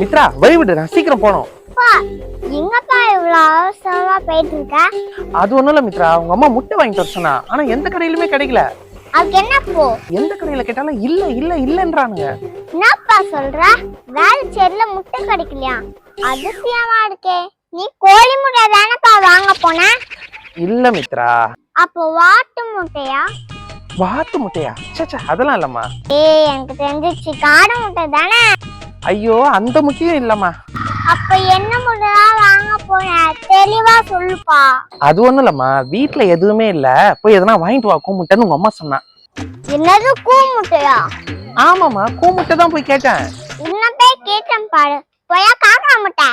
மித்ரா வழி விடு, நான் சீக்கிரம் போனோம். எங்கப்பா இவ்வளவு அவசரமா போயிட்டு இருக்க? அது ஒண்ணும் இல்ல மித்ரா, உங்க அம்மா முட்டை வாங்கிட்டு வர சொன்னா, ஆனா எந்த கடையிலுமே கிடைக்கல. அதுக்கு என்ன போ? எந்த கடையில கேட்டாலும் இல்ல இல்ல இல்லன்றானுங்க. என்னப்பா சொல்ற? வேலை செல்ல முட்டை கிடைக்கலையா? அதிசயமா இருக்கே. நீ கோழி முட்டை தானப்பா வாங்க போன? இல்ல மித்ரா. அப்போ வாட்டு முட்டையா? வாத்து முட்டையா? சச்சா, அதெல்லாம் இல்லம்மா. எனக்கு தெரிஞ்சிச்சு, காடை முட்டை தானே. ஐயோ, அந்த முட்டையும் இல்லம்மா. அப்ப என்ன முட்டை வாங்க போன? தெளிவா சொல்லுப்பா. அது ஒண்ணும் இல்லம்மா, வீட்டுல எதுவுமே இல்ல, போய் எதனா வாங்கிட்டு வா கூமுட்டைன்னு உங்க அம்மா சொன்னா. என்னது கூ முட்டையா? ஆமாமா, கூமுட்டை தான் போய் கேட்டேன். இன்னும் போய் கேட்டேன் பாரு. போயா காக்கா முட்டை.